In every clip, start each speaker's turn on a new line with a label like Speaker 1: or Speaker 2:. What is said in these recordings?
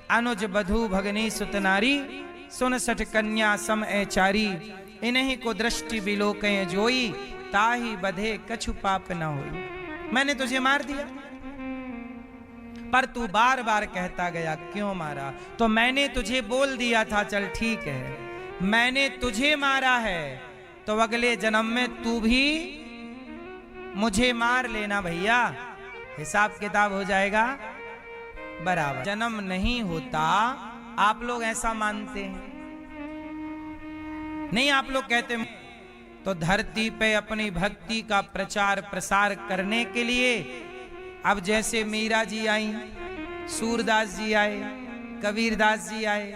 Speaker 1: अनुज बधू भगनी सुत नारी, सुन सठ कन्या सम चारी, इन्हीं को दृष्टि बिलोके जोई, ताही बधे कछु पाप न होई। मैंने तुझे मार दिया, पर तू बार बार कहता गया क्यों मारा? तो मैंने तुझे बोल दिया था चल ठीक है, मैंने तुझे मारा है तो अगले जन्म में तू भी मुझे मार लेना भैया, हिसाब किताब हो जाएगा बराबर। जन्म नहीं होता, आप लोग ऐसा मानते हैं? नहीं, आप लोग कहते तो धरती पे अपनी भक्ति का प्रचार प्रसार करने के लिए अब जैसे मीरा जी आई, सूरदास जी आए, कबीरदास जी आए,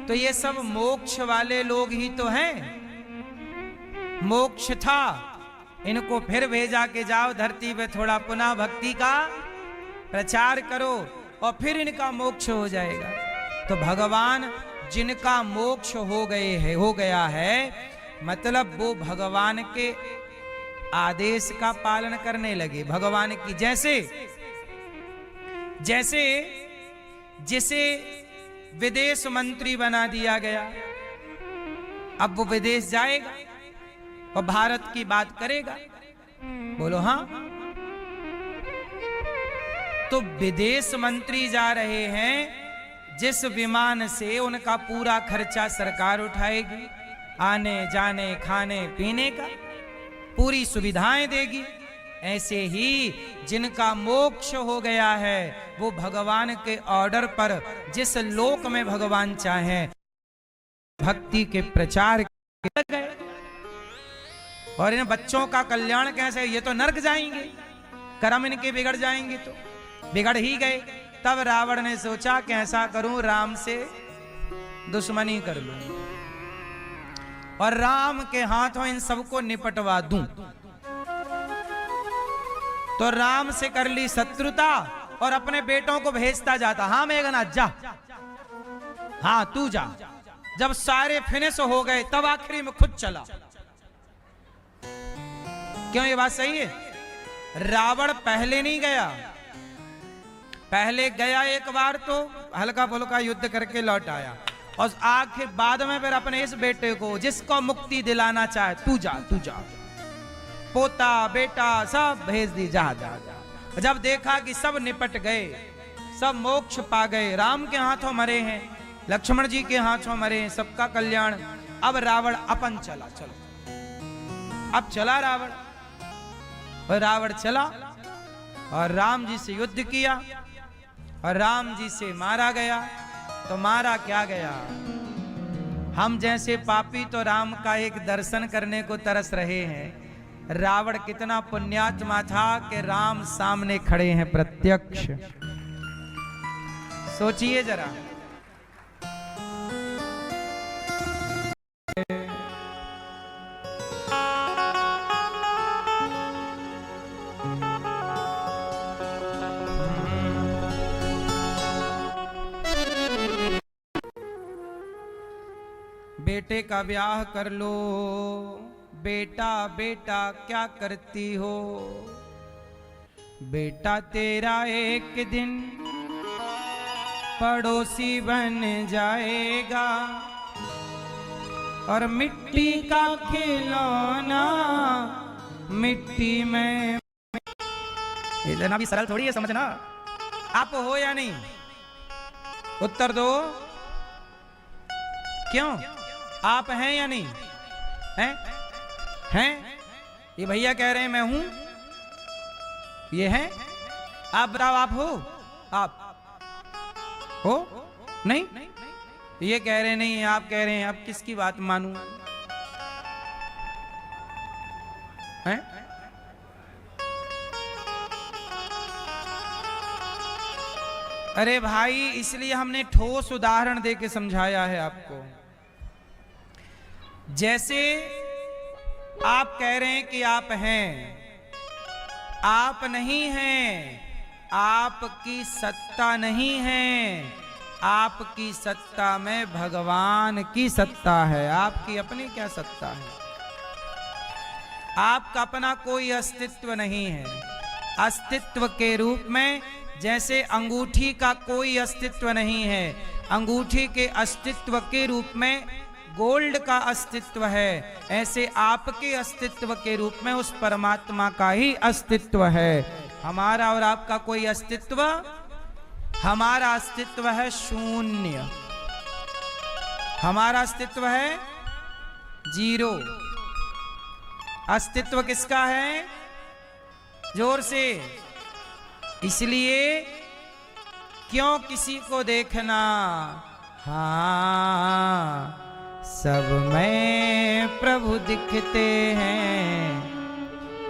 Speaker 1: तो ये सब मोक्ष वाले लोग ही तो हैं। मोक्ष था, इनको फिर भेजा के जाओ धरती पे थोड़ा पुनः भक्ति का प्रचार करो और फिर इनका मोक्ष हो जाएगा। तो भगवान जिनका मोक्ष हो गया है, मतलब वो भगवान के आदेश का पालन करने लगे। भगवान की जैसे जिसे विदेश मंत्री बना दिया गया, अब वो विदेश जाएगा और भारत की बात करेगा, बोलो हाँ। तो विदेश मंत्री जा रहे हैं, जिस विमान से उनका पूरा खर्चा सरकार उठाएगी, आने जाने खाने पीने का पूरी सुविधाएं देगी। ऐसे ही जिनका मोक्ष हो गया है, वो भगवान के ऑर्डर पर जिस लोक में भगवान चाहे भक्ति के प्रचार गए। और इन बच्चों का कल्याण कैसे? ये तो नरक जाएंगे, कर्म इनके बिगड़ जाएंगे, तो बिगड़ ही गए। तब रावण ने सोचा कैसा करूं, राम से दुश्मनी कर लूं और राम के हाथों इन सबको निपटवा दूं। तो राम से कर ली शत्रुता और अपने बेटों को भेजता जाता, हाँ मेघनाथ जा, हाँ तू जा। जब सारे फिनिश हो गए तब आखिरी में खुद चला। क्यों ये बात सही है? रावण पहले नहीं गया, पहले गया एक बार तो हल्का फुल्का युद्ध करके लौट आया, और आखिर बाद में फिर अपने इस बेटे को जिसको मुक्ति दिलाना चाहे, तू जा तू जा, पोता बेटा सब भेज दी, जा जा जा। जब देखा कि सब निपट गए, सब मोक्ष पा गए, राम के हाथों मरे हैं, लक्ष्मण जी के हाथों मरे हैं, सबका कल्याण, अब रावण अपन चला। चलो अब चला रावण, और रावण चला और राम जी से युद्ध किया और राम जी से मारा गया। तो मारा क्या गया? हम जैसे पापी तो राम का एक दर्शन करने को तरस रहे हैं। रावण कितना पुण्यात्मा था कि राम सामने खड़े हैं प्रत्यक्ष। सोचिए जरा, बेटे का ब्याह कर लो, बेटा बेटा क्या करती हो, बेटा तेरा एक दिन पड़ोसी बन जाएगा और मिट्टी का खिलौना मिट्टी में। इतना भी सरल थोड़ी है समझना। आप हो या नहीं? उत्तर दो। क्यों? आप हैं या नहीं? हैं? हैं? ये भैया कह रहे हैं मैं हूं, ये हैं। आप बताओ, आप हो? आप हो? नहीं? ये कह रहे नहीं, आप कह रहे हैं। अब किसकी बात मानूं? हैं? अरे भाई, इसलिए हमने ठोस उदाहरण देके समझाया है आपको। जैसे आप कह रहे हैं कि आप हैं, आप नहीं हैं, आपकी सत्ता नहीं है, आपकी सत्ता में भगवान की सत्ता है। आपकी अपनी क्या सत्ता है? आपका अपना कोई अस्तित्व नहीं है। अस्तित्व के रूप में जैसे अंगूठी का कोई अस्तित्व नहीं है, अंगूठी के अस्तित्व के रूप में गोल्ड का अस्तित्व है, ऐसे आपके अस्तित्व के रूप में उस परमात्मा का ही अस्तित्व है। हमारा और आपका कोई अस्तित्व, हमारा अस्तित्व है शून्य, हमारा अस्तित्व है जीरो। अस्तित्व किसका है? जोर से। इसलिए क्यों किसी को देखना, हाँ सब में प्रभु दिखते हैं,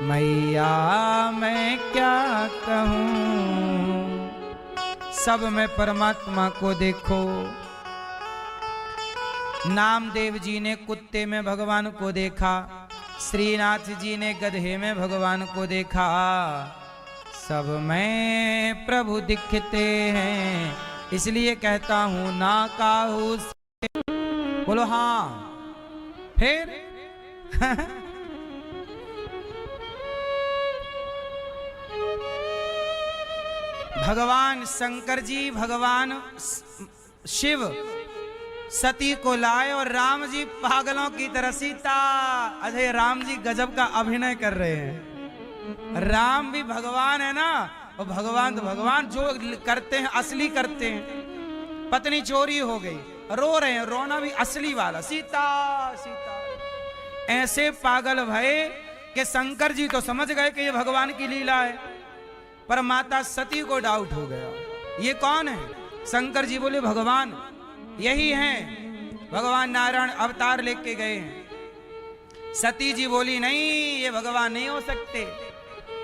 Speaker 1: मैया मैं क्या कहूँ। सब में परमात्मा को देखो। नामदेव जी ने कुत्ते में भगवान को देखा, श्रीनाथ जी ने गधे में भगवान को देखा। सब में प्रभु दिखते हैं, इसलिए कहता हूं ना काहू से। बोलो हाँ, फिर भगवान शंकर जी, भगवान शिव सती को लाए और राम जी पागलों की तरह सीता। अरे राम जी गजब का अभिनय कर रहे हैं। राम भी भगवान है ना, और भगवान तो भगवान जो करते हैं असली करते हैं। पत्नी चोरी हो गई, रो रहे हैं, रोना भी असली वाला, सीता सीता। ऐसे पागल भये कि शंकर जी तो समझ गए कि ये भगवान की लीला है, पर माता सती को डाउट हो गया, ये कौन है? शंकर जी बोले भगवान यही हैं, भगवान नारायण अवतार लेके गए हैं। सती जी बोली नहीं, ये भगवान नहीं हो सकते,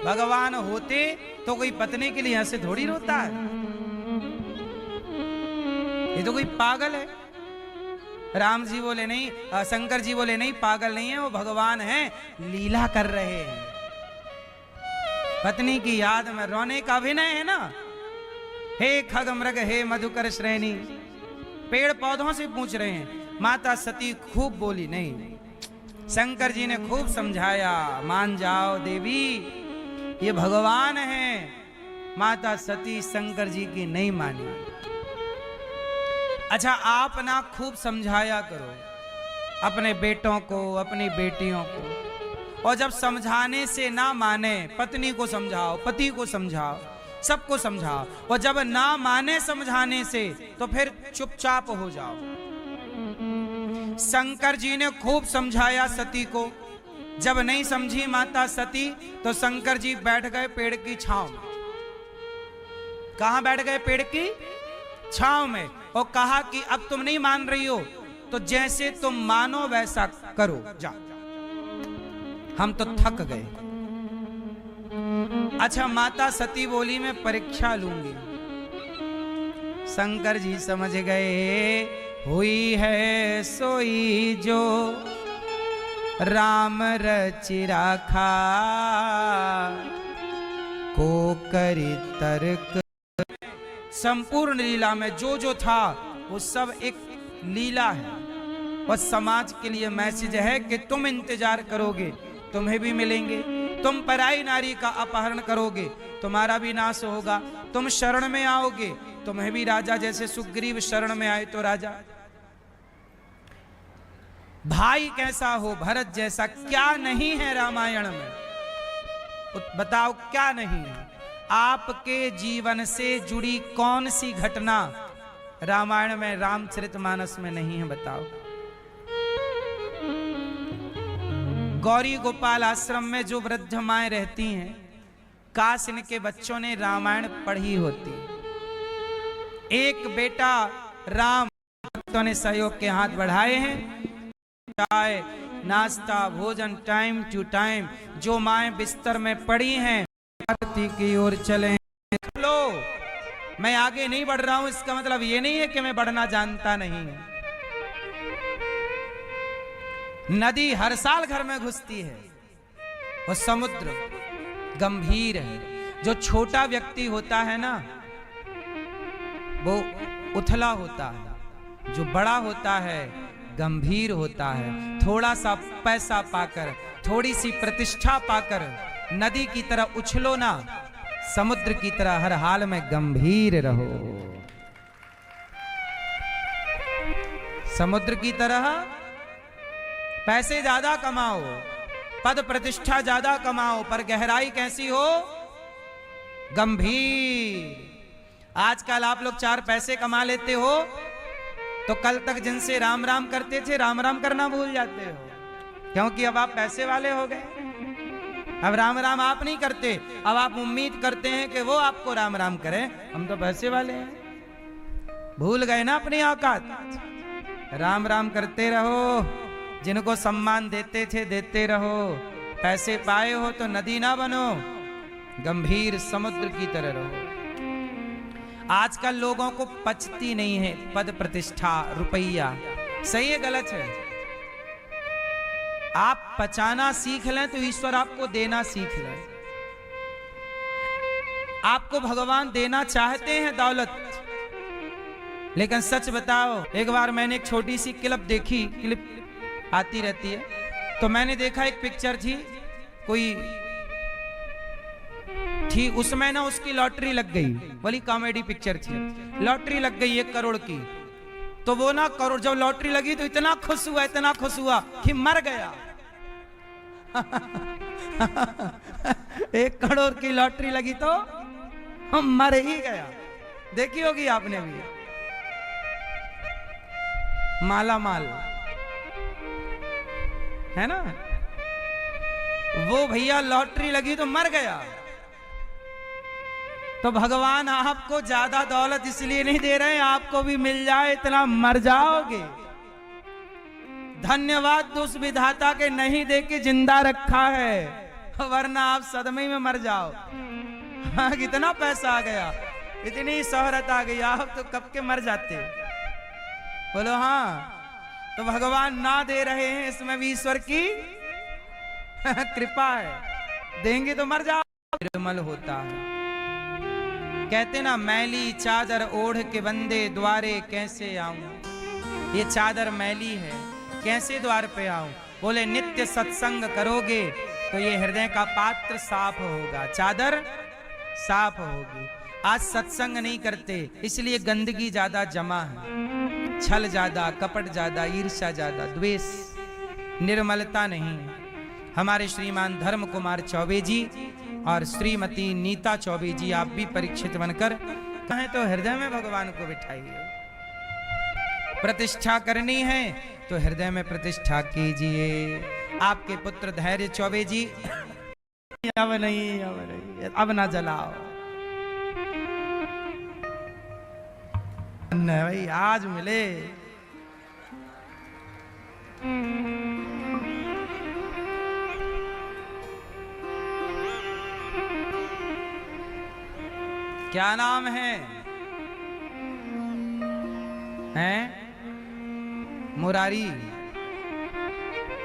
Speaker 1: भगवान होते तो कोई पत्नी के लिए ऐसे थोड़ी रोता है, ये तो कोई पागल है। राम जी बोले नहीं, शंकर जी बोले नहीं, पागल नहीं है वो, भगवान है, लीला कर रहे हैं। पत्नी की याद में रोने का अभिनय है ना। हे खग मृग हे मधुकर श्रेणी, पेड़ पौधों से पूछ रहे हैं। माता सती खूब बोली नहीं, शंकर जी ने खूब समझाया, मान जाओ देवी ये भगवान है। माता सती शंकर जी की नहीं मानी। अच्छा आप ना खूब समझाया करो अपने बेटों को, अपनी बेटियों को, और जब समझाने से ना माने, पत्नी को समझाओ, पति को समझाओ, सबको समझाओ, और जब ना माने समझाने से तो फिर चुपचाप हो जाओ। शंकर जी ने खूब समझाया सती को, जब नहीं समझी माता सती तो शंकर जी बैठ गए पेड़ की छांव में। कहां बैठ गए? पेड़ की छांव में, और कहा कि अब तुम नहीं मान रही हो तो जैसे तुम मानो वैसा करो, जा, हम तो थक गए। अच्छा माता सती बोली मैं परीक्षा लूंगी। शंकर जी समझ गए, हुई है सोई जो राम रचि राखा, को करी तर्क। संपूर्ण लीला में जो जो था वो सब एक लीला है, और समाज के लिए मैसेज है कि तुम इंतजार करोगे तुम्हें भी मिलेंगे, तुम पराई नारी का अपहरण करोगे तुम्हारा भी नाश होगा, तुम शरण में आओगे तुम्हें भी राजा, जैसे सुग्रीव शरण में आए तो राजा। भाई कैसा हो? भरत जैसा। क्या नहीं है रामायण में? बताओ क्या नहीं है? आपके जीवन से जुड़ी कौन सी घटना रामायण में, रामचरितमानस में नहीं है? बताओ। गौरी गोपाल आश्रम में जो वृद्ध माएं रहती हैं, काश इनके बच्चों ने रामायण पढ़ी होती। एक बेटा राम, भक्तों ने सहयोग के हाथ बढ़ाए हैं, चाय नाश्ता भोजन टाइम टू टाइम, जो माएं बिस्तर में पड़ी हैं आरती की ओर चले। लो मैं आगे नहीं बढ़ रहा हूं, इसका मतलब ये नहीं है कि मैं बढ़ना जानता नहीं। नदी हर साल घर में घुसती है, और समुद्र गंभीर है। जो छोटा व्यक्ति होता है ना वो उथला होता है, जो बड़ा होता है गंभीर होता है। थोड़ा सा पैसा पाकर, थोड़ी सी प्रतिष्ठा पाकर नदी की तरह उछलो ना, समुद्र की तरह हर हाल में गंभीर रहो। समुद्र की तरह पैसे ज्यादा कमाओ, पद प्रतिष्ठा ज्यादा कमाओ, पर गहराई कैसी हो? गंभीर। आजकल आप लोग 4 पैसे कमा लेते हो तो कल तक जिनसे राम राम करते थे राम राम करना भूल जाते हो, क्योंकि अब आप पैसे वाले हो गए। अब राम राम आप नहीं करते, अब आप उम्मीद करते हैं कि वो आपको राम राम करें। हम तो पैसे वाले हैं, भूल गए ना अपनी औकात। राम राम करते रहो, जिनको सम्मान देते थे देते रहो। पैसे पाए हो तो नदी ना बनो, गंभीर समुद्र की तरह रहो। आजकल लोगों को पचती नहीं है पद प्रतिष्ठा रुपया। सही है गलत है? आप पचाना सीख लें तो ईश्वर आपको देना सीख ले। आपको भगवान देना चाहते हैं दौलत, लेकिन सच बताओ, एक बार मैंने एक छोटी सी क्लिप देखी, क्लिप आती रहती है, तो मैंने देखा एक पिक्चर थी कोई थी, उसमें ना उसकी लॉटरी लग गई। बोली कॉमेडी पिक्चर थी, लॉटरी लग गई 1 करोड़ की। तो वो ना करोड़, जब लॉटरी लगी तो इतना खुश हुआ कि मर गया। 1 करोड़ की लॉटरी लगी तो हम मर ही गया। देखी होगी आपने भी, माला माल है ना। वो भैया लॉटरी लगी तो मर गया। तो भगवान आपको ज्यादा दौलत इसलिए नहीं दे रहे हैं, आपको भी मिल जाए इतना मर जाओगे। धन्यवाद उस विधाता के नहीं दे के जिंदा रखा है, वरना आप सदमे में मर जाओ। हाँ, कितना पैसा आ गया, इतनी शोहरत आ गई, आप तो कब के मर जाते। बोलो हाँ। तो भगवान ना दे रहे हैं, इसमें भी ईश्वर की कृपा है। देंगे तो मर जाओ। निर्मल होता है। कहते ना, मैली चादर ओढ़ के बंदे द्वारे कैसे आऊं। ये चादर मैली है, कैसे द्वार पे आऊं? बोले नित्य सत्संग करोगे तो ये हृदय का पात्र साफ होगा, चादर साफ होगी। आज सत्संग नहीं करते, इसलिए गंदगी ज्यादा जमा है, छल ज्यादा, कपट ज्यादा, ईर्ष्या ज्यादा, द्वेष, निर्मलता नहीं। हमारे श्रीमान धर्म कुमार चौबे जी और श्रीमती नीता चौबे जी, आप भी परीक्षित बनकर कहें तो हृदय में भगवान को बिठाइए। प्रतिष्ठा करनी है तो हृदय में प्रतिष्ठा कीजिए। आपके पुत्र धैर्य चौबे जी, अब नहीं, अब ना जलाओ नहीं भाई, आज मिले। क्या नाम है? हैं? मुरारी,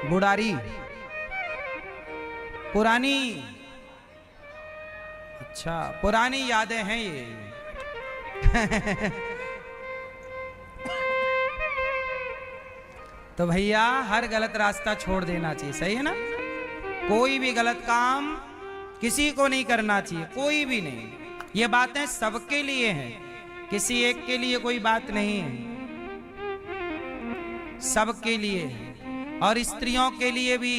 Speaker 1: बुढ़ारी, पुरानी। अच्छा, पुरानी यादें हैं ये। तो भैया हर गलत रास्ता छोड़ देना चाहिए, सही है ना। कोई भी गलत काम किसी को नहीं करना चाहिए, कोई भी नहीं। ये बातें सबके लिए हैं, किसी एक के लिए कोई बात नहीं है, सबके लिए है। और स्त्रियों के लिए भी,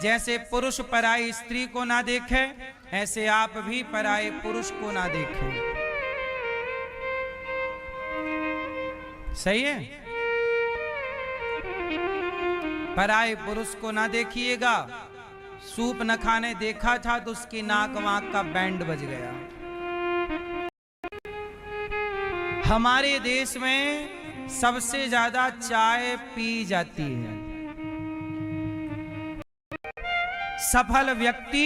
Speaker 1: जैसे पुरुष पराई स्त्री को ना देखे, ऐसे आप भी पराये पुरुष को ना देखें। सही है? पराये पुरुष को ना देखिएगा। सूप न खाने देखा था तो उसकी नाक वाक का बैंड बज गया। हमारे देश में सबसे ज्यादा चाय पी जाती है। सफल व्यक्ति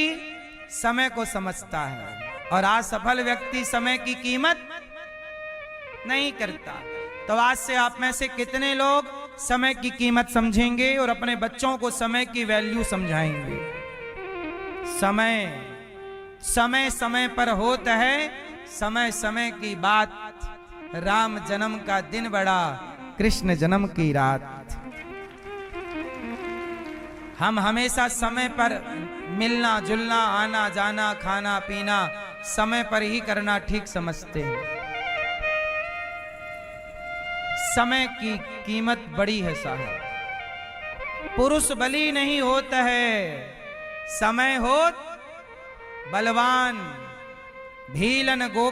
Speaker 1: समय को समझता है, और आज सफल व्यक्ति समय की कीमत नहीं करता। तो आज से आप में से कितने लोग समय की कीमत समझेंगे और अपने बच्चों को समय की वैल्यू समझाएंगे? समय समय समय पर होता है, समय समय की बात। राम जन्म का दिन बड़ा, कृष्ण जन्म की रात। हम हमेशा समय पर मिलना जुलना, आना जाना, खाना पीना समय पर ही करना ठीक समझते हैं। समय की कीमत बड़ी है साहब। पुरुष बली नहीं होता है, समय होत बलवान। भीलन गो